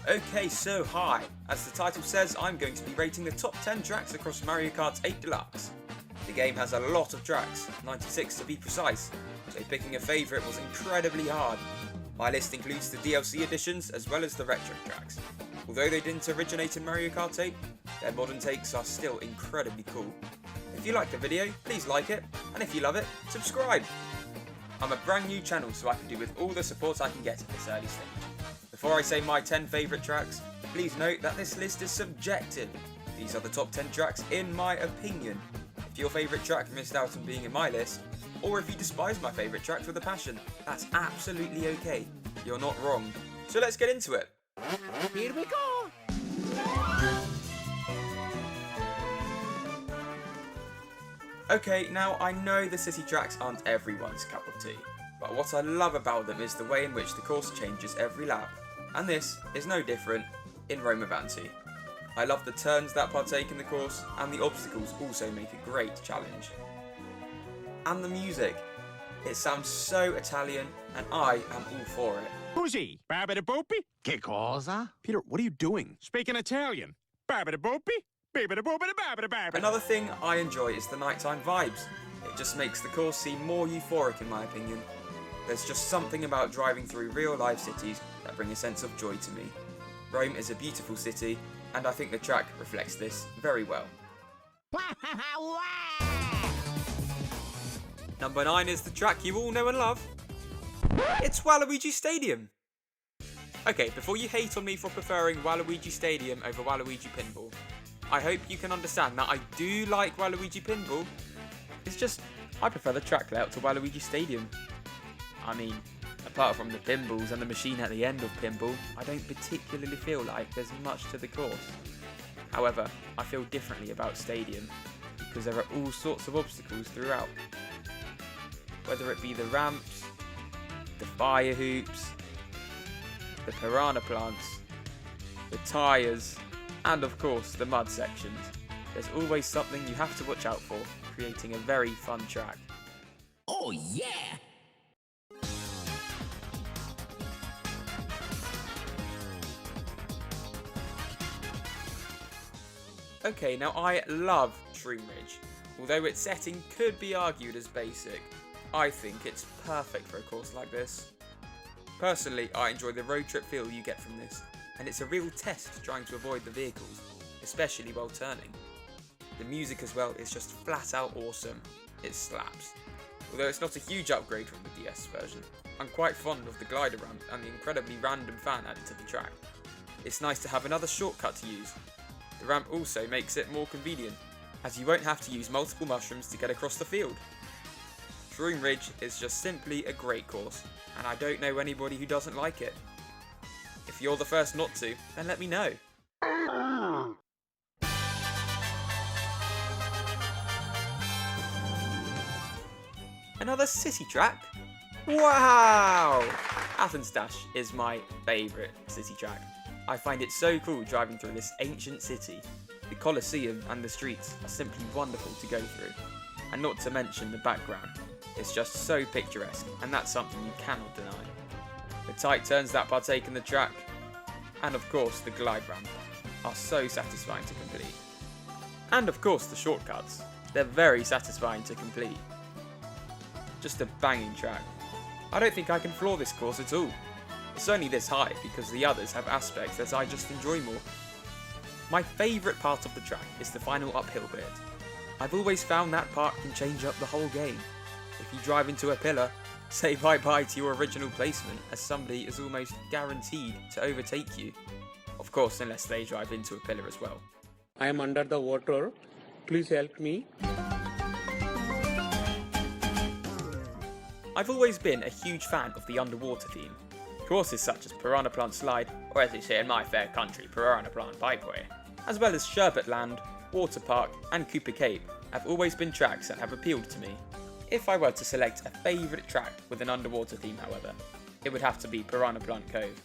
Okay, so hi. As the title says, I'm going to be rating the top 10 tracks across Mario Kart 8 Deluxe. The game has a lot of tracks, 96 to be precise, so picking a favourite was incredibly hard. My list includes the DLC editions as well as the retro tracks. Although they didn't originate in Mario Kart 8, their modern takes are still incredibly cool. If you like the video, please like it, and if you love it, subscribe! I'm a brand new channel, so I can do with all the support I can get at this early stage. Before I say my 10 favourite tracks, please note that this list is subjective. These are the top 10 tracks in my opinion. If your favourite track missed out on being in my list, or if you despise my favourite tracks with a passion, that's absolutely okay. You're not wrong. So let's get into it. Here we go! Okay, now I know the city tracks aren't everyone's cup of tea, but what I love about them is the way in which the course changes every lap, and this is no different in Avanti. I love the turns that partake in the course, and the obstacles also make a great challenge. And the music, it sounds so Italian, and I am all for it. Who's he? Babidi-boopy? Che cosa? Peter, what are you doing? Speaking Italian. Babidi-boopy? Babidi-boopity-babidi-babidi. Another thing I enjoy is the nighttime vibes. It just makes the course seem more euphoric in my opinion. There's just something about driving through real life cities that bring a sense of joy to me. Rome is a beautiful city, and I think the track reflects this very well. Number 9 is the track you all know and love. It's Waluigi Stadium. Okay, before you hate on me for preferring Waluigi Stadium over Waluigi Pinball, I hope you can understand that I do like Waluigi Pinball. It's just, I prefer the track layout to Waluigi Stadium. I mean, apart from the pinballs and the machine at the end of Pinball, I don't particularly feel like there's much to the course. However, I feel differently about Stadium, because there are all sorts of obstacles throughout. Whether it be the ramps, the fire hoops, the piranha plants, the tyres, and of course the mud sections. There's always something you have to watch out for, creating a very fun track. Oh, yeah! Okay, now I love Shroom Ridge. Although its setting could be argued as basic, I think it's perfect for a course like this. Personally, I enjoy the road trip feel you get from this, and it's a real test trying to avoid the vehicles, especially while turning. The music as well is just flat out awesome. It slaps. Although it's not a huge upgrade from the DS version, I'm quite fond of the glider ramp and the incredibly random fan added to the track. It's nice to have another shortcut to use. The ramp also makes it more convenient, as you won't have to use multiple mushrooms to get across the field. Shroom Ridge is just simply a great course, and I don't know anybody who doesn't like it. If you're the first not to, then let me know. Another city track? Wow! Athens Dash is my favourite city track. I find it so cool driving through this ancient city. The Colosseum and the streets are simply wonderful to go through. And not to mention the background. It's just so picturesque, and that's something you cannot deny. The tight turns that partake in the track, and of course the glide ramp, are so satisfying to complete. And of course the shortcuts. They're very satisfying to complete. Just a banging track. I don't think I can flaw this course at all. It's only this high because the others have aspects that I just enjoy more. My favourite part of the track is the final uphill bit. I've always found that part can change up the whole game. If you drive into a pillar, say bye-bye to your original placement, as somebody is almost guaranteed to overtake you. Of course, unless they drive into a pillar as well. I am under the water. Please help me. I've always been a huge fan of the underwater theme. Courses such as Piranha Plant Slide, or as they say in my fair country, Piranha Plant Pipeway, as well as Sherbet Land, Water Park, and Cooper Cape have always been tracks that have appealed to me. If I were to select a favourite track with an underwater theme, however, it would have to be Piranha Plant Cove.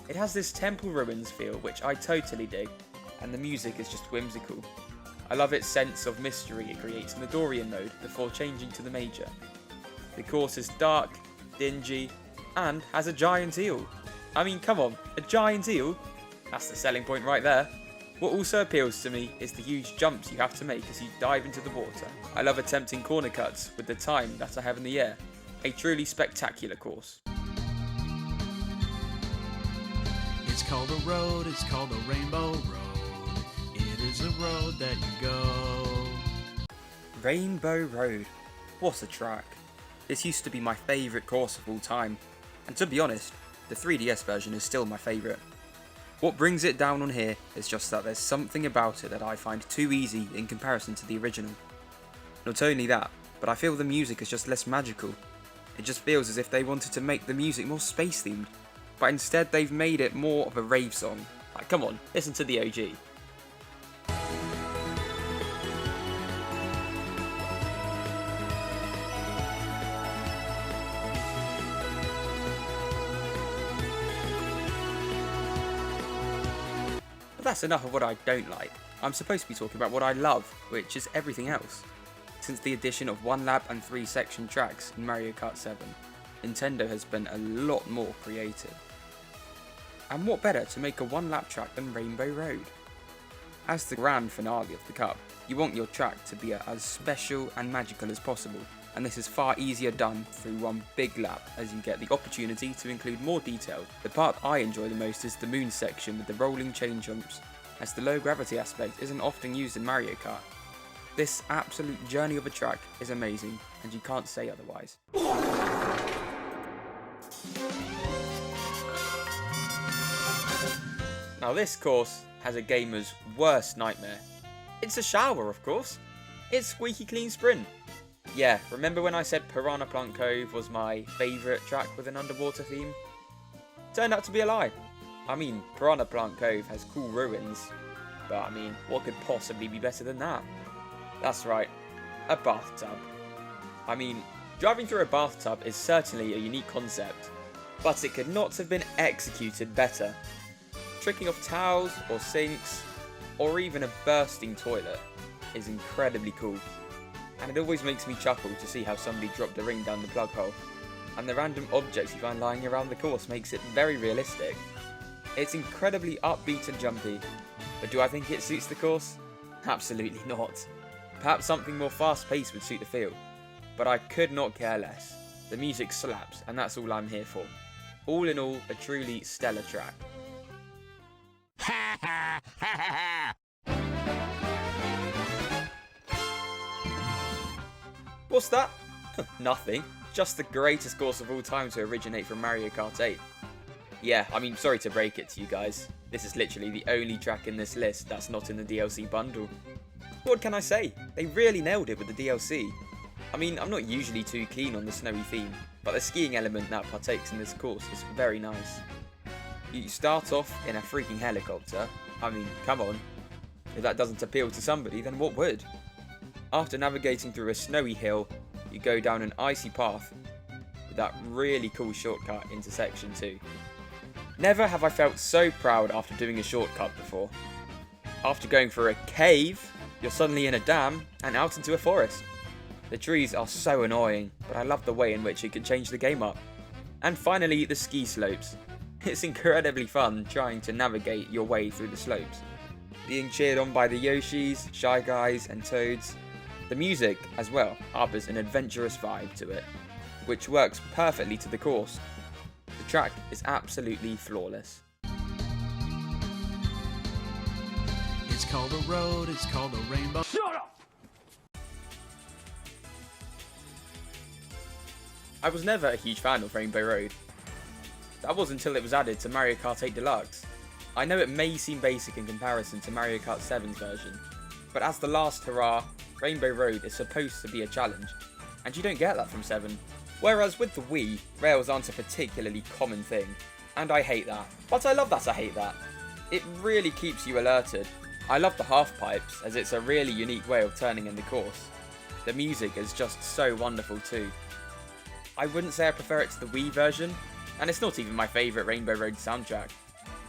It has this temple ruins feel which I totally dig, and the music is just whimsical. I love its sense of mystery it creates in the Dorian mode before changing to the Major. The course is dark, dingy, and has a giant eel. I mean, come on, a giant eel? That's the selling point right there. What also appeals to me is the huge jumps you have to make as you dive into the water. I love attempting corner cuts with the time that I have in the air. A truly spectacular course. It's called a road, it's called a Rainbow Road. It is a road that you go. Rainbow Road. What a track. This used to be my favourite course of all time. And to be honest, the 3DS version is still my favourite. What brings it down on here is just that there's something about it that I find too easy in comparison to the original. Not only that, but I feel the music is just less magical. It just feels as if they wanted to make the music more space themed, but instead they've made it more of a rave song. Like, come on, listen to the OG. But that's enough of what I don't like. I'm supposed to be talking about what I love, which is everything else. Since the addition of 1 lap and 3 section tracks in Mario Kart 7, Nintendo has been a lot more creative. And what better to make a 1 lap track than Rainbow Road? As the grand finale of the Cup, you want your track to be as special and magical as possible, and this is far easier done through one big lap as you get the opportunity to include more detail. The part I enjoy the most is the moon section with the rolling chain jumps, as the low gravity aspect isn't often used in Mario Kart. This absolute journey of a track is amazing, and you can't say otherwise. Now this course has a gamer's worst nightmare. It's a shower, of course. It's Squeaky Clean Sprint. Yeah, remember when I said Piranha Cove was my favourite track with an underwater theme? Turned out to be a lie. I mean, Piranha Cove has cool ruins, but I mean, what could possibly be better than that? That's right, a bathtub. I mean, driving through a bathtub is certainly a unique concept, but it could not have been executed better. Tricking off towels or sinks, or even a bursting toilet is incredibly cool. And it always makes me chuckle to see how somebody dropped a ring down the plug hole. And the random objects you find lying around the course makes it very realistic. It's incredibly upbeat and jumpy, but do I think it suits the course? Absolutely not. Perhaps something more fast-paced would suit the feel, but I could not care less. The music slaps, and that's all I'm here for. All in all, a truly stellar track. Ha ha ha ha ha! What's that? Nothing. Just the greatest course of all time to originate from Mario Kart 8. Yeah, I mean, sorry to break it to you guys. This is literally the only track in this list that's not in the DLC bundle. What can I say? They really nailed it with the DLC. I mean, I'm not usually too keen on the snowy theme, but the skiing element that partakes in this course is very nice. You start off in a freaking helicopter. I mean, come on. If that doesn't appeal to somebody, then what would? After navigating through a snowy hill, you go down an icy path with that really cool shortcut into section 2. Never have I felt so proud after doing a shortcut before. After going through a cave, you're suddenly in a dam and out into a forest. The trees are so annoying, but I love the way in which it can change the game up. And finally, the ski slopes. It's incredibly fun trying to navigate your way through the slopes. Being cheered on by the Yoshis, Shy Guys and Toads. The music, as well, harbours an adventurous vibe to it, which works perfectly to the course. The track is absolutely flawless. It's called a road, it's called a rainbow. Shut up! I was never a huge fan of Rainbow Road. That was until it was added to Mario Kart 8 Deluxe. I know it may seem basic in comparison to Mario Kart 7's version, but as the last hurrah, Rainbow Road is supposed to be a challenge, and you don't get that from 7. Whereas with the Wii, rails aren't a particularly common thing, and I hate that. But I love that I hate that. It really keeps you alerted. I love the half pipes, as it's a really unique way of turning in the course. The music is just so wonderful too. I wouldn't say I prefer it to the Wii version, and it's not even my favourite Rainbow Road soundtrack.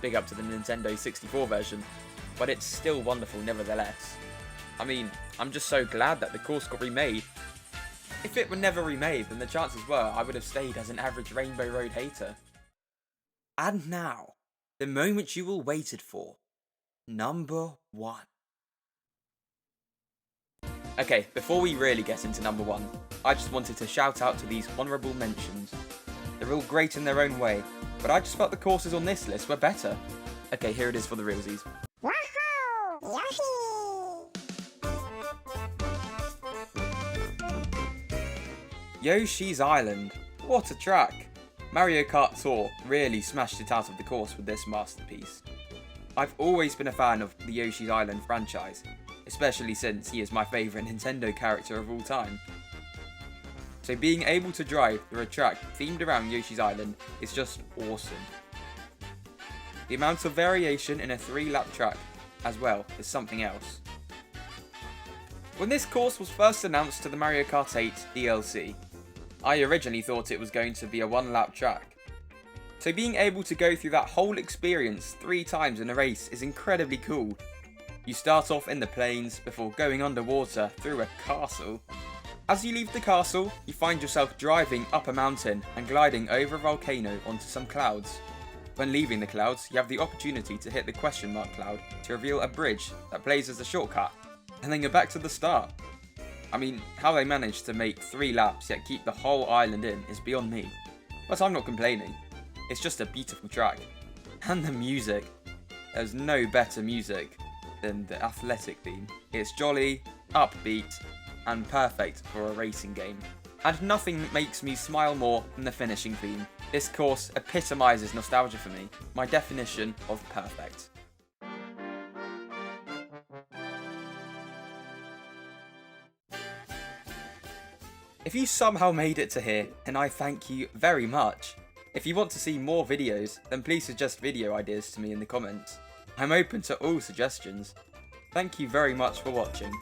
Big up to the Nintendo 64 version, but it's still wonderful nevertheless. I mean, I'm just so glad that the course got remade. If it were never remade, then the chances were I would have stayed as an average Rainbow Road hater. And now, the moment you all waited for. Number 1. Okay, before we really get into number 1, I just wanted to shout out to these honourable mentions. They're all great in their own way, but I just felt the courses on this list were better. Okay, here it is for the realsies. Woohoo! Yoshi! Yoshi's Island. What a track! Mario Kart Tour really smashed it out of the course with this masterpiece. I've always been a fan of the Yoshi's Island franchise, especially since he is my favourite Nintendo character of all time. So being able to drive through a track themed around Yoshi's Island is just awesome. The amount of variation in a 3-lap track as well is something else. When this course was first announced to the Mario Kart 8 DLC, I originally thought it was going to be a 1-lap track. So being able to go through that whole experience 3 times in a race is incredibly cool. You start off in the plains before going underwater through a castle. As you leave the castle, you find yourself driving up a mountain and gliding over a volcano onto some clouds. When leaving the clouds, you have the opportunity to hit the question mark cloud to reveal a bridge that plays as a shortcut, and then you're back to the start. I mean, how they managed to make 3 laps yet keep the whole island in is beyond me. But I'm not complaining. It's just a beautiful track. And the music. There's no better music than the athletic theme. It's jolly, upbeat, and perfect for a racing game. And nothing makes me smile more than the finishing theme. This course epitomises nostalgia for me, my definition of perfect. If you somehow made it to here, then I thank you very much. If you want to see more videos, then please suggest video ideas to me in the comments. I'm open to all suggestions. Thank you very much for watching.